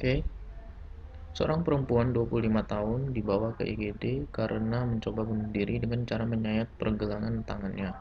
Oke, seorang perempuan 25 tahun dibawa ke IGD karena mencoba bunuh diri dengan cara menyayat pergelangan tangannya.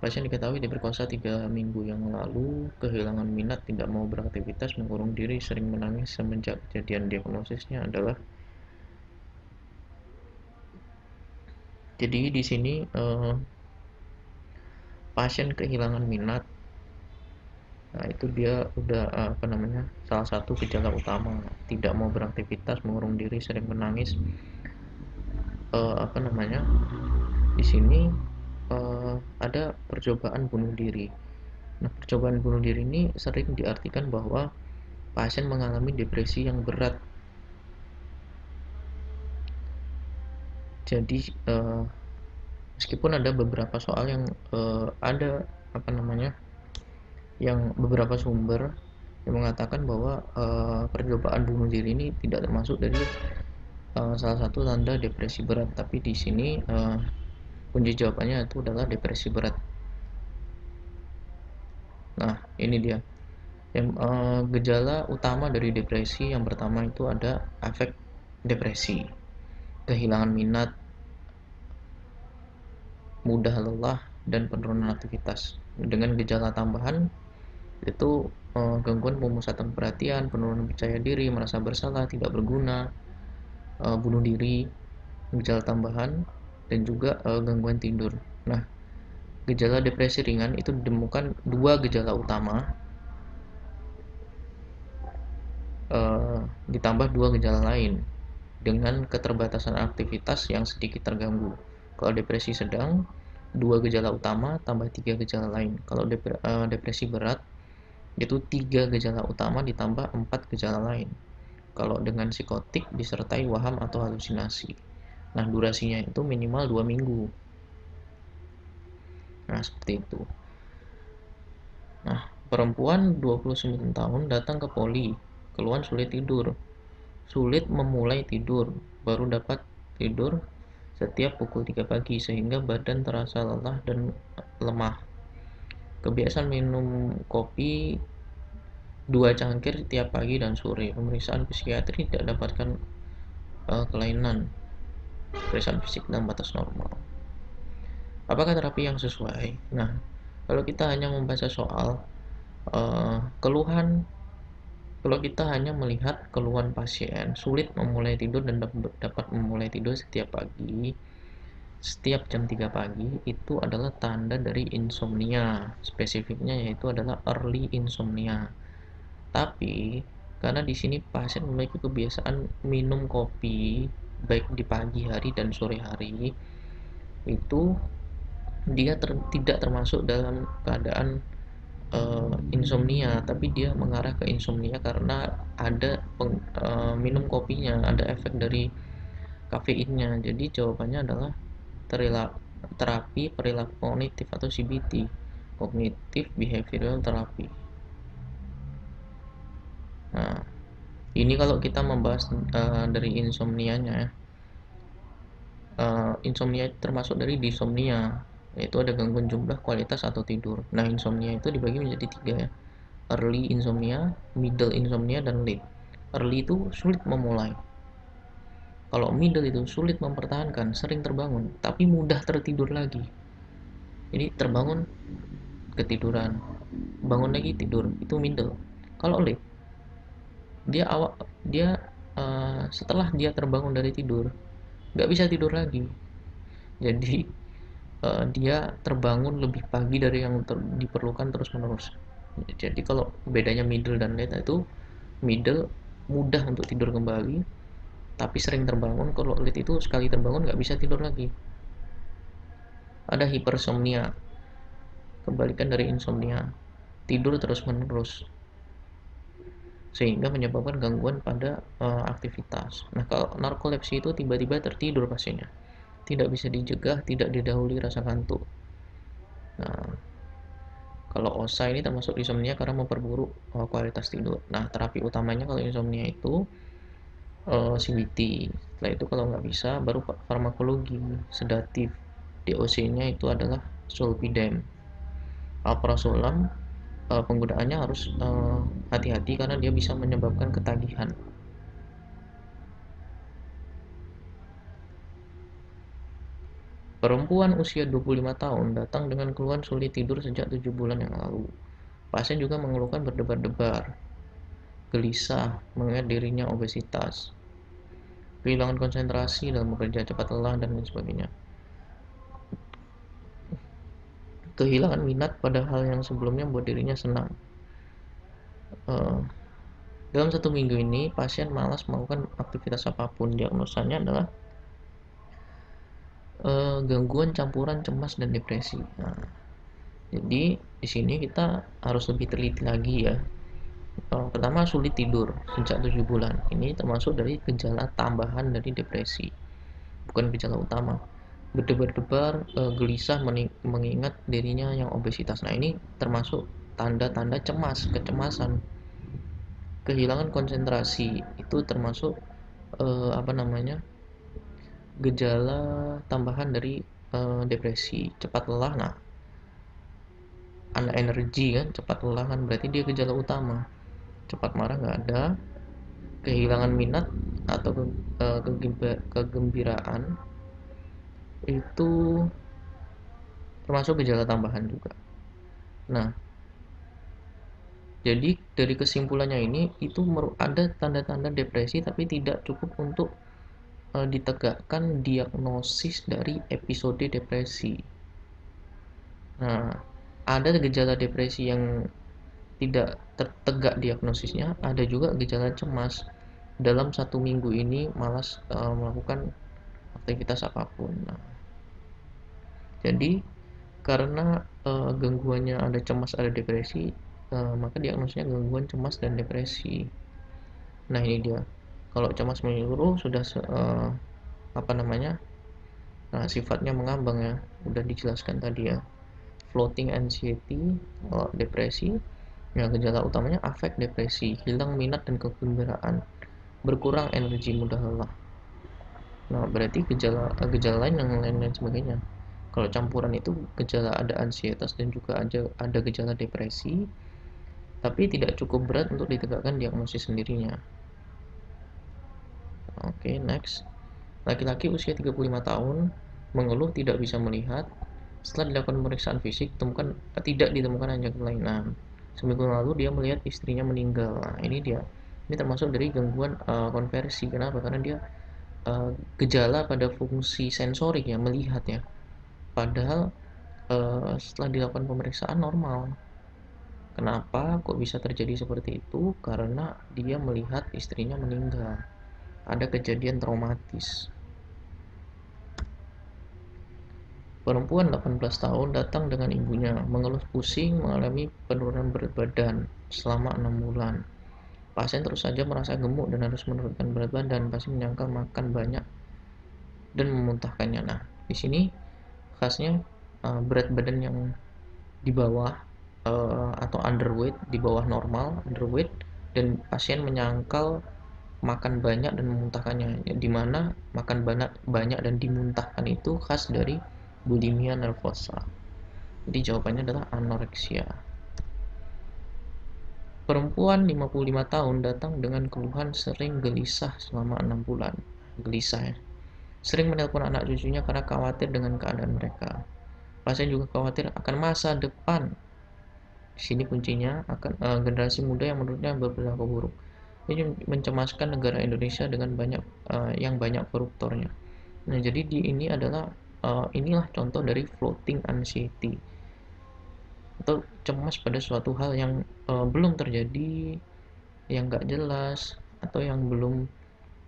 Pasien diketahui diperkosa 3 minggu yang lalu, kehilangan minat, tidak mau beraktivitas, mengurung diri, sering menangis semenjak kejadian. Diagnosisnya adalah jadi di sini pasien kehilangan minat. Nah, itu dia udah salah satu gejala utama, tidak mau beraktivitas, mengurung diri, sering menangis. Di sini ada percobaan bunuh diri. Nah, percobaan bunuh diri ini sering diartikan bahwa pasien mengalami depresi yang berat. Jadi meskipun ada beberapa soal yang ada apa namanya yang beberapa sumber yang mengatakan bahwa percobaan bunuh diri ini tidak termasuk dari salah satu tanda depresi berat, tapi di sini kunci jawabannya itu adalah depresi berat. Nah, ini dia. Yang gejala utama dari depresi yang pertama itu ada efek depresi, kehilangan minat, mudah lelah, dan penurunan aktivitas. Dengan gejala tambahan itu gangguan pemusatan perhatian, penurunan percaya diri, merasa bersalah, tidak berguna, bunuh diri, gejala tambahan, dan juga gangguan tidur. Nah, gejala depresi ringan itu ditemukan dua gejala utama, ditambah dua gejala lain dengan keterbatasan aktivitas yang sedikit terganggu. Kalau depresi sedang, dua gejala utama tambah tiga gejala lain. Kalau depresi berat, itu tiga gejala utama ditambah empat gejala lain. Kalau dengan psikotik disertai waham atau halusinasi. Nah, durasinya itu minimal 2 minggu. Nah, seperti itu. Nah, perempuan 29 tahun datang ke poli, keluhan sulit tidur. Sulit memulai tidur, baru dapat tidur setiap pukul 3 pagi sehingga badan terasa lelah dan lemah. Kebiasaan minum kopi 2 cangkir tiap pagi dan sore. Pemeriksaan psikiatri tidak dapatkan kelainan. Pemeriksaan fisik dalam batas normal. Apakah terapi yang sesuai? Nah, kalau kita hanya membaca soal keluhan, kalau kita hanya melihat keluhan pasien sulit memulai tidur dan dapat memulai tidur setiap pagi, setiap jam 3 pagi, itu adalah tanda dari insomnia. Spesifiknya yaitu adalah early insomnia. Tapi karena di sini pasien memiliki kebiasaan minum kopi baik di pagi hari dan sore hari, itu dia tidak termasuk dalam keadaan insomnia, tapi dia mengarah ke insomnia karena ada minum kopinya, ada efek dari kafeinnya. Jadi jawabannya adalah terapi perilaku kognitif atau CBT, Cognitive Behavioral Therapy. Nah, ini kalau kita membahas dari insomnianya, insomnia termasuk dari disomnia, yaitu ada gangguan jumlah, kualitas, atau tidur. Nah, insomnia itu dibagi menjadi tiga ya: early insomnia, middle insomnia, dan late. Early itu sulit memulai. Kalau middle itu sulit mempertahankan, sering terbangun, tapi mudah tertidur lagi. Jadi terbangun, ketiduran, bangun lagi, tidur, itu middle. Kalau late, dia setelah dia terbangun dari tidur, nggak bisa tidur lagi. Jadi dia terbangun lebih pagi dari yang diperlukan terus menerus. Jadi kalau bedanya middle dan late itu, middle mudah untuk tidur kembali tapi sering terbangun. Kalau late itu sekali terbangun nggak bisa tidur lagi. Ada hipersomnia, kebalikan dari insomnia, tidur terus menerus sehingga menyebabkan gangguan pada aktivitas. Nah, kalau narkolepsi itu tiba-tiba tertidur pasiennya, tidak bisa dicegah, tidak didahului rasa kantuk. Nah, kalau OSA ini termasuk insomnia karena memperburuk kualitas tidur. Nah, terapi utamanya kalau insomnia itu CBT. Setelah itu kalau nggak bisa, baru farmakologi, sedatif. DOC-nya itu adalah sulfidem, alprazolam, penggunaannya harus hati-hati karena dia bisa menyebabkan ketagihan. Perempuan usia 25 tahun datang dengan keluhan sulit tidur sejak 7 bulan yang lalu. Pasien juga mengeluhkan berdebar-debar, gelisah, mengingat dirinya obesitas, kehilangan konsentrasi dalam bekerja, cepat lelah, dan lain sebagainya. Kehilangan minat pada hal yang sebelumnya membuat dirinya senang. Dalam 1 minggu ini, pasien malas melakukan aktivitas apapun. Diagnosanya adalah gangguan campuran cemas dan depresi. Nah, jadi di sini kita harus lebih teliti lagi ya. Pertama, sulit tidur sejak 7 bulan. Ini termasuk dari gejala tambahan dari depresi, bukan gejala utama. Berdebar-debar, gelisah mengingat dirinya yang obesitas. Nah, ini termasuk tanda-tanda cemas, kecemasan. Kehilangan konsentrasi itu termasuk gejala tambahan dari depresi. Cepat lelah, nah anak energi kan, cepat lelah kan berarti dia gejala utama. Cepat marah nggak ada, kehilangan minat atau kegembiraan itu termasuk gejala tambahan juga. Nah, jadi dari kesimpulannya ini itu ada tanda-tanda depresi tapi tidak cukup untuk ditegakkan diagnosis dari episode depresi. Nah, ada gejala depresi yang tidak tertegak diagnosisnya, ada juga gejala cemas. Dalam 1 minggu ini malas melakukan aktivitas apapun. Nah, jadi karena gangguannya ada cemas, ada depresi, maka diagnosisnya gangguan cemas dan depresi. Nah, ini dia. Kalau cemas menyeluruh sudah sifatnya mengambang ya, udah dijelaskan tadi ya. Floating anxiety, depresi. Ya, gejala utamanya afek depresi, hilang minat dan kegembiraan, berkurang energi, mudah lelah. Nah, berarti gejala lain yang lain-lain sebagainya. Kalau campuran itu gejala ada ansietas dan juga ada gejala depresi, tapi tidak cukup berat untuk ditegakkan diagnosis sendirinya. Oke, next. Laki-laki usia 35 tahun mengeluh tidak bisa melihat. Setelah dilakukan pemeriksaan fisik, tidak ditemukan anjak kelainan. Seminggu lalu dia melihat istrinya meninggal. Nah, ini dia. Ini termasuk dari gangguan konversi. Kenapa? Karena dia gejala pada fungsi sensorik ya, melihat ya. Padahal setelah dilakukan pemeriksaan normal. Kenapa kok bisa terjadi seperti itu? Karena dia melihat istrinya meninggal. Ada kejadian traumatis. Perempuan 18 tahun datang dengan ibunya, mengeluh pusing, mengalami penurunan berat badan selama 6 bulan. Pasien terus saja merasa gemuk dan harus menurunkan berat badan. Pasien menyangkal makan banyak dan memuntahkannya. Nah, di sini khasnya berat badan yang di bawah atau underweight, di bawah normal, underweight, dan pasien menyangkal makan banyak dan memuntahkannya, di mana makan banyak dan dimuntahkan itu khas dari bulimia nervosa. Jadi jawabannya adalah anoreksia. Perempuan 55 tahun datang dengan keluhan sering gelisah selama 6 bulan. Gelisah ya. Sering menelpon anak cucunya karena khawatir dengan keadaan mereka. Pasien juga khawatir akan masa depan. Di sini kuncinya akan generasi muda yang menurutnya berperilaku buruk. Ini mencemaskan negara Indonesia dengan banyak koruptornya. Nah, jadi inilah contoh dari floating anxiety atau cemas pada suatu hal yang belum terjadi, yang nggak jelas, atau yang belum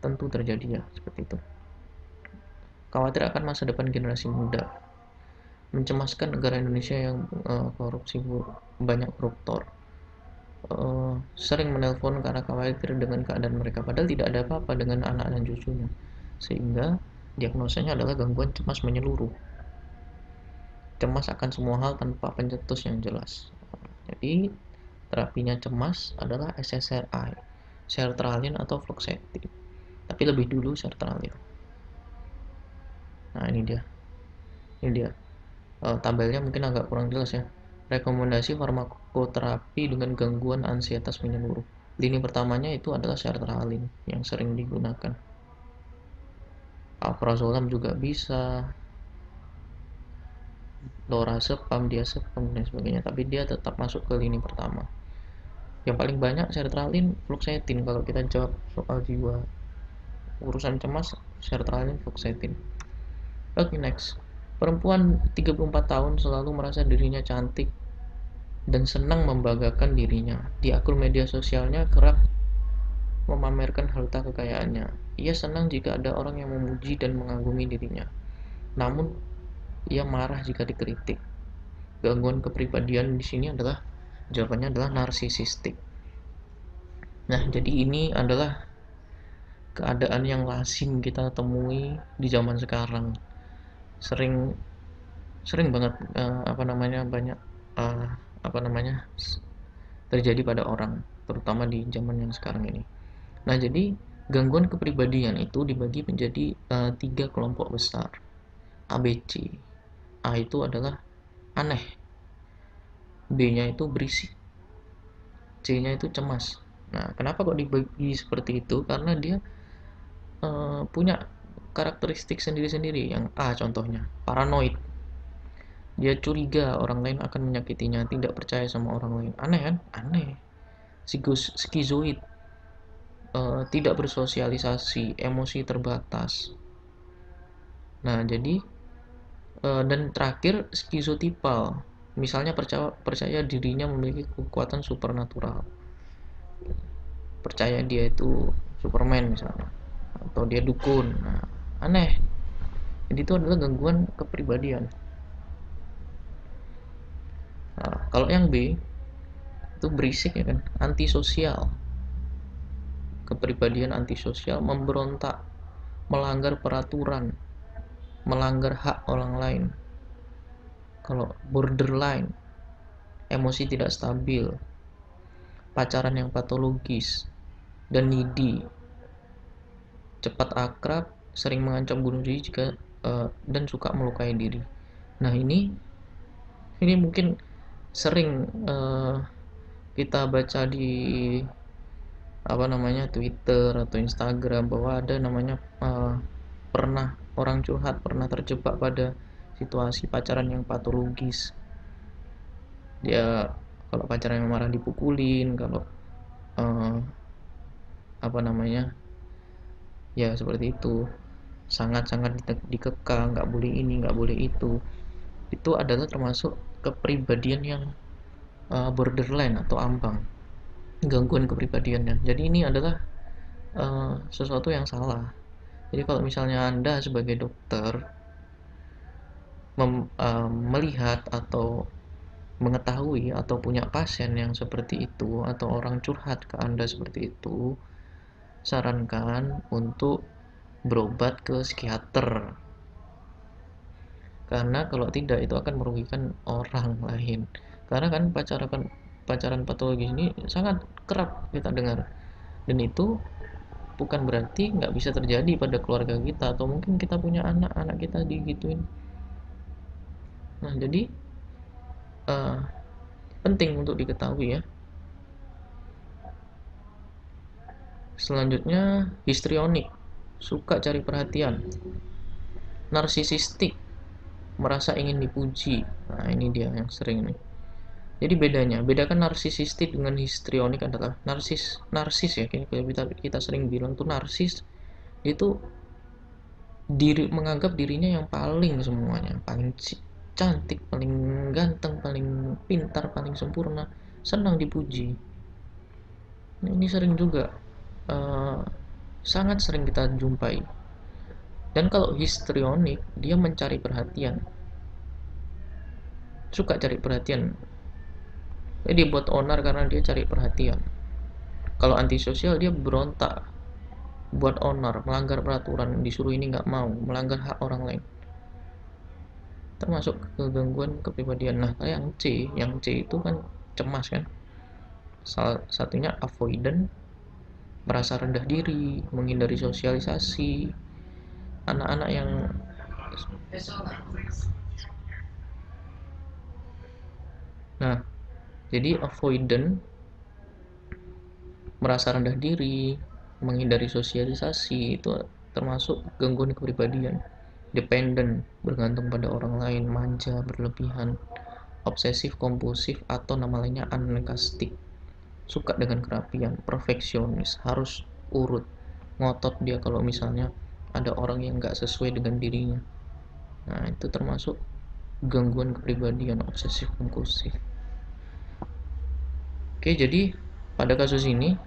tentu terjadi ya, seperti itu. Khawatir akan masa depan generasi muda, mencemaskan negara Indonesia yang korupsi banyak koruptor. Sering menelpon karena khawatir dengan keadaan mereka, padahal tidak ada apa-apa dengan anak dan cucunya, sehingga diagnosanya adalah gangguan cemas menyeluruh. Cemas akan semua hal tanpa pencetus yang jelas. Jadi terapinya cemas adalah SSRI, sertralin atau fluoxetine, tapi lebih dulu sertralin. Nah, ini dia tabelnya mungkin agak kurang jelas ya. Rekomendasi psikoterapi dengan gangguan ansietas menyeluruh. Lini pertamanya itu adalah sertralin yang sering digunakan. Alprazolam juga bisa, lorazepam, diazepam, dan sebagainya, tapi dia tetap masuk ke lini pertama. Yang paling banyak sertralin, fluoxetine kalau kita jawab soal jiwa. Urusan cemas, sertralin, fluoxetine. Oke, next. Perempuan 34 tahun selalu merasa dirinya cantik dan senang membanggakan dirinya. Di akun media sosialnya kerap memamerkan harta kekayaannya. Ia senang jika ada orang yang memuji dan mengagumi dirinya. Namun, ia marah jika dikritik. Gangguan kepribadian di sini adalah jawabannya adalah narsisistik. Nah, jadi ini adalah keadaan yang lazim kita temui di zaman sekarang. Sering sering banget banyak uh, apa namanya terjadi pada orang, terutama di zaman yang sekarang ini. Nah, jadi gangguan kepribadian itu dibagi menjadi 3 kelompok besar. ABC. A itu adalah aneh, B-nya itu berisik, C-nya itu cemas. Nah, kenapa kok dibagi seperti itu? Karena dia punya karakteristik sendiri-sendiri. Yang A contohnya, paranoid. Dia curiga orang lain akan menyakitinya, tidak percaya sama orang lain. Aneh kan? Aneh. Skizoid, tidak bersosialisasi, emosi terbatas. Nah, jadi dan terakhir skizotipal. Misalnya percaya dirinya memiliki kekuatan supernatural. Percaya dia itu Superman misalnya, atau dia dukun. Nah, aneh. Jadi itu adalah gangguan kepribadian. Nah, kalau yang B itu berisik ya kan, antisosial. Kepribadian antisosial, memberontak, melanggar peraturan, melanggar hak orang lain. Kalau borderline, emosi tidak stabil, pacaran yang patologis, dan needy, cepat akrab, sering mengancam bunuh diri jika dan suka melukai diri. Nah, ini mungkin sering kita baca di Twitter atau Instagram bahwa ada namanya pernah orang curhat pernah terjebak pada situasi pacaran yang patologis. Dia kalau pacaran yang marah dipukulin, kalau ya seperti itu, sangat-sangat dikekang, nggak boleh ini, nggak boleh itu adalah termasuk kepribadian yang borderline atau ambang, gangguan kepribadiannya. Jadi ini adalah sesuatu yang salah. Jadi kalau misalnya Anda sebagai dokter melihat atau mengetahui atau punya pasien yang seperti itu, atau orang curhat ke Anda seperti itu, sarankan untuk berobat ke psikiater. Karena kalau tidak itu akan merugikan orang lain. Karena kan pacaran patologis ini sangat kerap kita dengar. Dan itu bukan berarti nggak bisa terjadi pada keluarga kita, atau mungkin kita punya anak kita digituin. Nah, jadi penting untuk diketahui ya. Selanjutnya, histrionik, suka cari perhatian. Narsisistik, merasa ingin dipuji. Nah, ini dia yang sering nih. Jadi bedakan narsisistik dengan histrionik adalah narsis ya, kita sering bilang tuh narsis itu menganggap dirinya yang paling semuanya, paling cantik, paling ganteng, paling pintar, paling sempurna, senang dipuji. Nah, ini sering juga sangat sering kita jumpai. Dan kalau histrionik, dia mencari perhatian, suka cari perhatian. Jadi buat onar karena dia cari perhatian. Kalau antisosial, dia berontak, buat onar, melanggar peraturan, disuruh ini nggak mau, melanggar hak orang lain, termasuk kegangguan kepribadian. Nah, yang C itu kan cemas kan. Salah satunya avoidant, merasa rendah diri, menghindari sosialisasi. Anak-anak yang Nah, Jadi avoidant, merasa rendah diri, menghindari sosialisasi, itu termasuk gangguan kepribadian. Dependent, bergantung pada orang lain, manja, berlebihan, obsesif kompulsif, atau nama lainnya anarkistik, suka dengan kerapian, perfeksionis, harus urut, ngotot dia kalau misalnya ada orang yang nggak sesuai dengan dirinya. Nah, itu termasuk gangguan kepribadian obsesif kompulsif. Oke, jadi pada kasus ini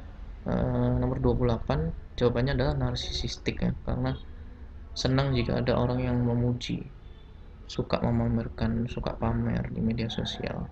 nomor 28 jawabannya adalah narsisistik ya, karena senang jika ada orang yang memuji, suka memamerkan, suka pamer di media sosial.